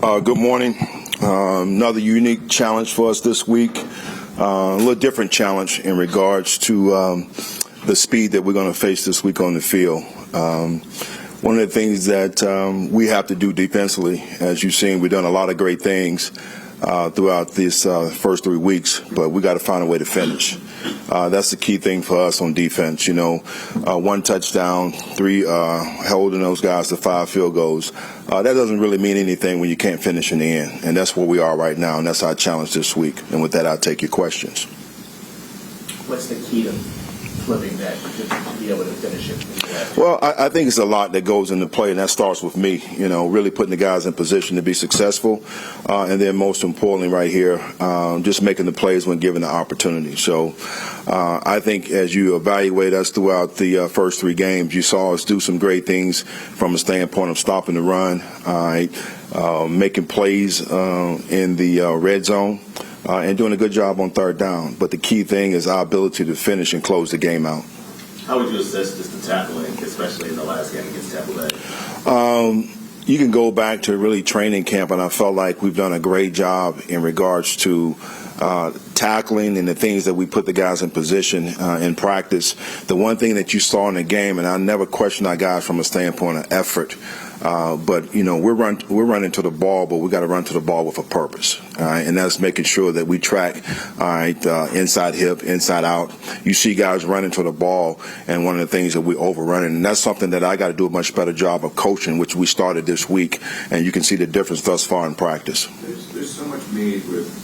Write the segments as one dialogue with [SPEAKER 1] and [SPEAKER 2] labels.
[SPEAKER 1] Good morning. Another unique challenge for us this week. A little different challenge in regards to the speed that we're going to face this week on the field. One of the things that we have to do defensively, as you've seen, we've done a lot of great things throughout these first 3 weeks, but we got to find a way to finish. That's the key thing for us on defense. You know, 1 touchdown, 3 holding those guys to 5 field goals. That doesn't really mean anything when you can't finish in the end, and that's where we are right now, and that's our challenge this week. And with that, I'll take your questions.
[SPEAKER 2] What's the key to flipping that to be able to finish it?
[SPEAKER 1] Well, I think it's a lot that goes into play, and that starts with me, you know, really putting the guys in position to be successful. And then most importantly right here, just making the plays when given the opportunity. So I think as you evaluate us throughout the first 3 games, you saw us do some great things from a standpoint of stopping the run, making plays in the red zone. And doing a good job on 3rd down. But the key thing is our ability to finish and close the game out.
[SPEAKER 2] How would you assess just the tackling, especially in the last game against Tampa Bay?
[SPEAKER 1] You can go back to really training camp, and I felt like we've done a great job in regards to tackling and the things that we put the guys in position in practice. The one thing that you saw in the game, and I never question our guys from a standpoint of effort, but, you know, we're running to the ball, but we got to run to the ball with a purpose. And that's making sure that we track, inside hip, inside out. You see guys running to the ball, and one of the things that we overrunning, and that's something that I got to do a much better job of coaching, which we started this week, and you can see the difference thus far in practice.
[SPEAKER 3] There's so much made with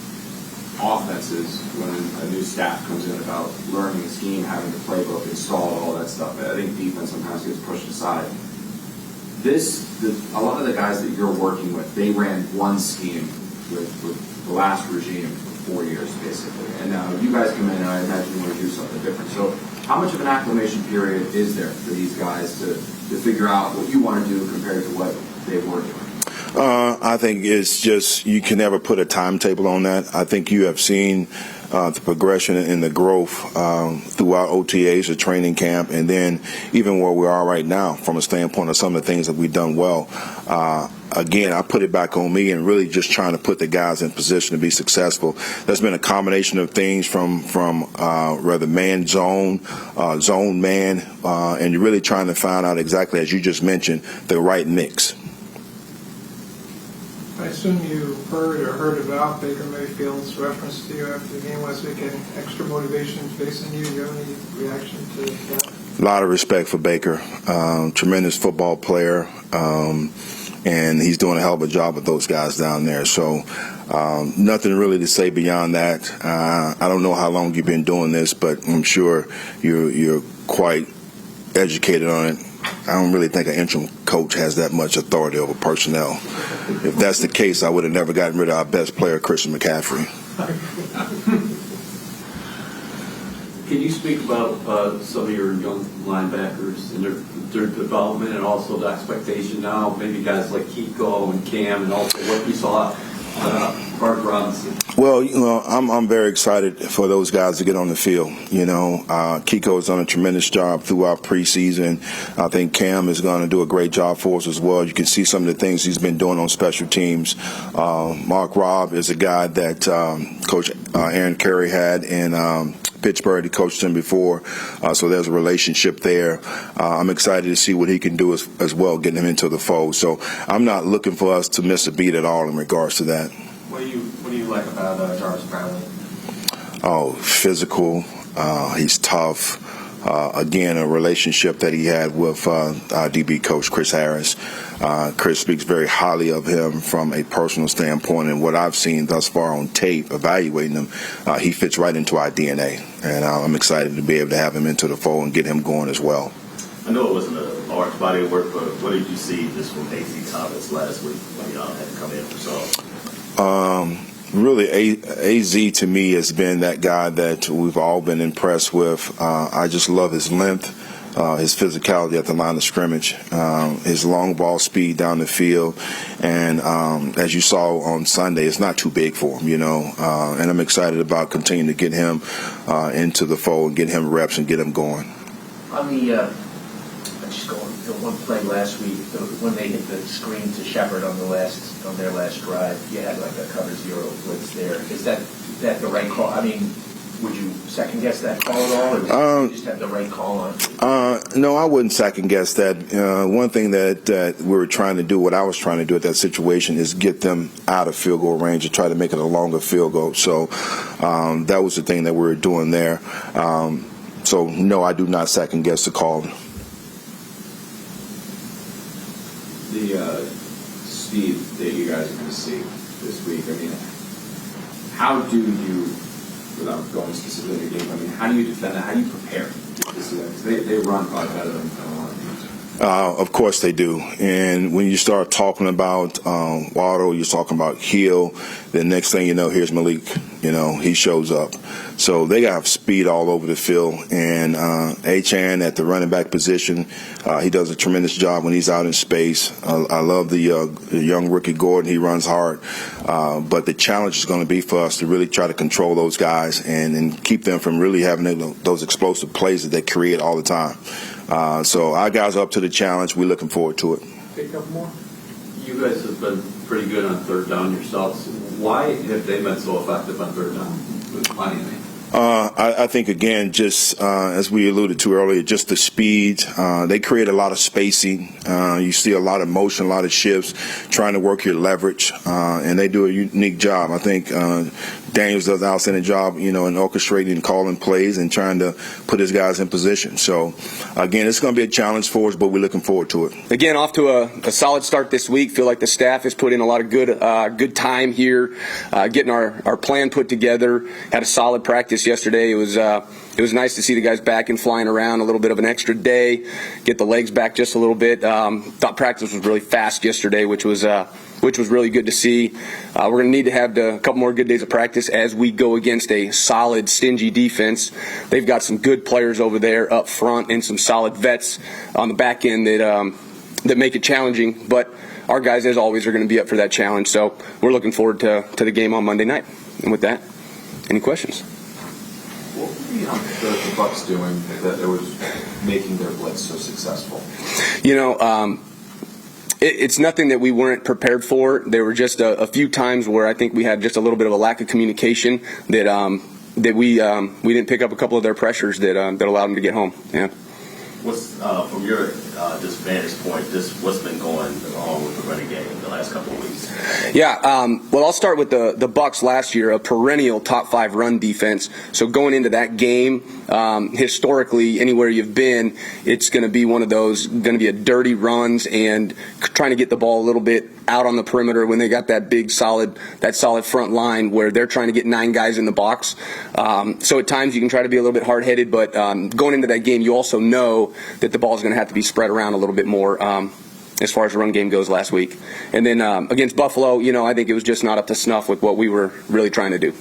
[SPEAKER 3] offenses when a new staff comes in about learning the scheme, having the playbook installed, all that stuff. I think defense sometimes gets pushed aside. A lot of the guys that you're working with, they ran one scheme with the last regime for 4 years, basically. And now you guys come in, and I imagine you want to do something different. So how much of an acclimation period is there for these guys to figure out what you want to do compared to what they were doing?
[SPEAKER 1] I think it's just you can never put a timetable on that. I think you have seen the progression and the growth throughout OTAs, the training camp, and then even where we are right now from a standpoint of some of the things that we've done well. Again, I put it back on me and really just trying to put the guys in position to be successful. There's been a combination of things from rather man zone, zone man, and you're really trying to find out exactly, as you just mentioned, the right mix.
[SPEAKER 4] I assume you heard about Baker Mayfield's reference to you after the game last week, and extra motivation facing you. Do you have any reaction to that?
[SPEAKER 1] A lot of respect for Baker. Tremendous football player, and he's doing a hell of a job with those guys down there. So nothing really to say beyond that. I don't know how long you've been doing this, but I'm sure you're quite educated on it. I don't really think an interim coach has that much authority over personnel. If that's the case, I would have never gotten rid of our best player, Christian McCaffrey.
[SPEAKER 5] Can you speak about some of your young linebackers and their development, and also the expectation now, maybe guys like Kiko and Cam, and also what you saw Bart Robinson? Well,
[SPEAKER 1] you know, I'm very excited for those guys to get on the field. You know, Kiko has done a tremendous job throughout preseason. I think Cam is going to do a great job for us as well. You can see some of the things he's been doing on special teams. Mark Robb is a guy that Coach Aaron Carey had in Pittsburgh. He coached him before, so there's a relationship there. I'm excited to see what he can do as well, getting him into the fold. So I'm not looking for us to miss a beat at all in regards to that.
[SPEAKER 2] What do you like about Jarvis Bradley?
[SPEAKER 1] Oh, physical. He's tough. Again, a relationship that he had with our DB coach, Chris Harris. Chris speaks very highly of him from a personal standpoint, and what I've seen thus far on tape, evaluating him, he fits right into our DNA, and I'm excited to be able to have him into the fold and get him going as well.
[SPEAKER 2] I know it wasn't a large body of work, but what did you see just from A.Z. Thomas last week when y'all had to come in for Saul?
[SPEAKER 1] Really, AZ to me has been that guy that we've all been impressed with. I just love his length, his physicality at the line of scrimmage, his long ball speed down the field, and as you saw on Sunday, it's not too big for him, you know. And I'm excited about continuing to get him into the fold and get him reps and get him going.
[SPEAKER 2] On the just going to one play last week when they hit the screen to Shepard on the last
[SPEAKER 6] on their last drive, you had like a cover zero blitz there. Is that the right call? I mean, would you second guess that call at all, or did you just have the right call on?
[SPEAKER 1] No, I wouldn't second guess that. One thing that we were trying to do, what I was trying to do at that situation, is get them out of field goal range and try to make it a longer field goal. So that was the thing that we were doing there. So no, I do not second guess the call.
[SPEAKER 3] The speed that you guys are going to see this week, I mean, how do you, without going specifically to the game, I mean, how do you defend that? How do you prepare to see that? Because they run probably better than a lot of teams.
[SPEAKER 1] Of course they do. And when you start talking about Waddle, you're talking about Hill, the next thing you know, here's Malik. You know, he shows up. So they got speed all over the field. And Achane at the running back position, he does a tremendous job when he's out in space. I love the young rookie Gordon. He runs hard. But the challenge is going to be for us to really try to control those guys and keep them from really having those explosive plays that they create all the time. So our guys are up to the challenge. We're looking forward to it.
[SPEAKER 4] Take a couple more.
[SPEAKER 5] You guys have been pretty good on third down yourselves. Why have they been so effective on third down with Miami?
[SPEAKER 1] I think, again, just as we alluded to earlier, just the speed. They create a lot of spacing. You see a lot of motion, a lot of shifts, trying to work your leverage, and they do a unique job. I think Daniels does an outstanding job, in orchestrating and calling plays and trying to put his guys in position. So, again, it's going to be a challenge for us, but we're looking forward to it.
[SPEAKER 7] Again, off to a solid start this week. Feel like the staff has put in a lot of good time here, getting our plan put together. Had a solid practice yesterday. It was nice to see the guys back and flying around, a little bit of an extra day, get the legs back just a little bit. Thought practice was really fast yesterday, which was really good to see. We're going to need to have a couple more good days of practice as we go against a solid, stingy defense. They've got some good players over there up front and some solid vets on the back end that make it challenging. But our guys, as always, are going to be up for that challenge. So we're looking forward to the game on Monday night. And with that, any questions?
[SPEAKER 3] What were the Bucs doing that was making their blitz so successful?
[SPEAKER 7] It's nothing that we weren't prepared for. There were just a few times where I think we had just a little bit of a lack of communication that we didn't pick up a couple of their pressures that allowed them to get home. Yeah.
[SPEAKER 2] What's from your just vantage point, just what's been going on with the running game the last couple of weeks?
[SPEAKER 7] Yeah, well, I'll start with the Bucs last year, a perennial top 5 run defense. So going into that game, historically, anywhere you've been, it's going to be one of those, going to be a dirty runs and trying to get the ball a little bit out on the perimeter when they got that big solid front line where they're trying to get 9 guys in the box. So at times you can try to be a little bit hard-headed, but going into that game, you also know that the ball is going to have to be spread around a little bit more as far as the run game goes last week. And then against Buffalo, I think it was just not up to snuff with what we were really trying to do.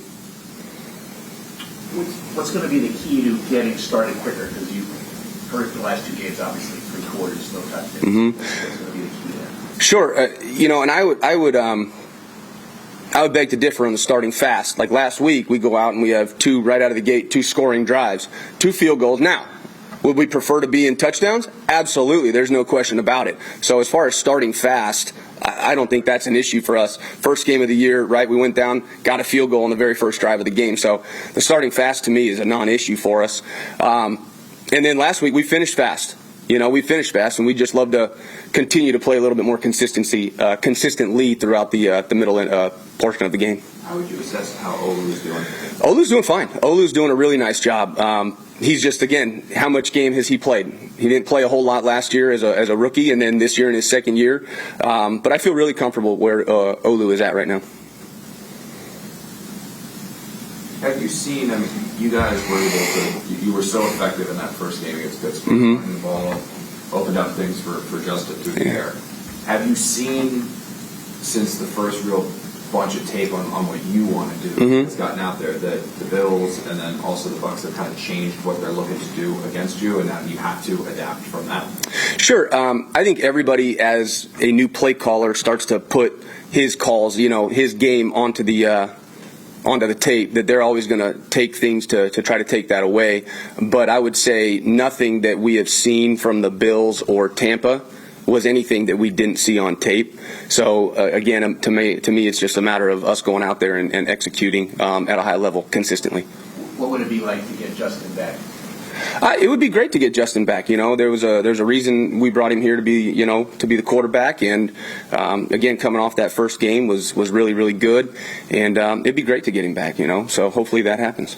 [SPEAKER 6] What's going to be the key to getting started quicker? Because you've heard the last 2 games, obviously, 3 quarters, no touchdowns.
[SPEAKER 7] Mm-hmm.
[SPEAKER 6] What's going to be the key there?
[SPEAKER 7] Sure. And I would beg to differ on the starting fast. Like last week, we go out and we have 2 right out of the gate, 2 scoring drives, 2 field goals. Now, would we prefer to be in touchdowns? Absolutely. There's no question about it. So as far as starting fast, I don't think that's an issue for us. First game of the year, right, we went down, got a field goal on the very first drive of the game. So the starting fast to me is a non-issue for us. And then last week we finished fast. We finished fast, and we just love to continue to play a little bit more consistently throughout the middle portion of the game.
[SPEAKER 3] How would you assess how Olu's doing?
[SPEAKER 7] Olu's doing fine. Olu's doing a really nice job. He's just, again, how much game has he played? He didn't play a whole lot last year as a rookie, and then this year in his second year. But I feel really comfortable where Olu is at right now.
[SPEAKER 3] Have you seen, you guys were able to, you were so effective in that first game against Pittsburgh, running the ball, opened up things for Justin through the air. Have you seen, since the first real bunch of tape on what you want to do has gotten out there, that the Bills and then also the Bucs have kind of changed what they're looking to do against you, and now you have to adapt from that?
[SPEAKER 7] Sure. I think everybody, as a new play caller, starts to put his calls, his game onto the tape, that they're always going to take things to try to take that away. But I would say nothing that we have seen from the Bills or Tampa was anything that we didn't see on tape. So again, to me, it's just a matter of us going out there and executing at a high level consistently.
[SPEAKER 6] What would it be like to get Justin back?
[SPEAKER 7] It would be great to get Justin back. There's a reason we brought him here to be the quarterback, and again, coming off that first game was really, really good, and it'd be great to get him back. So hopefully that happens.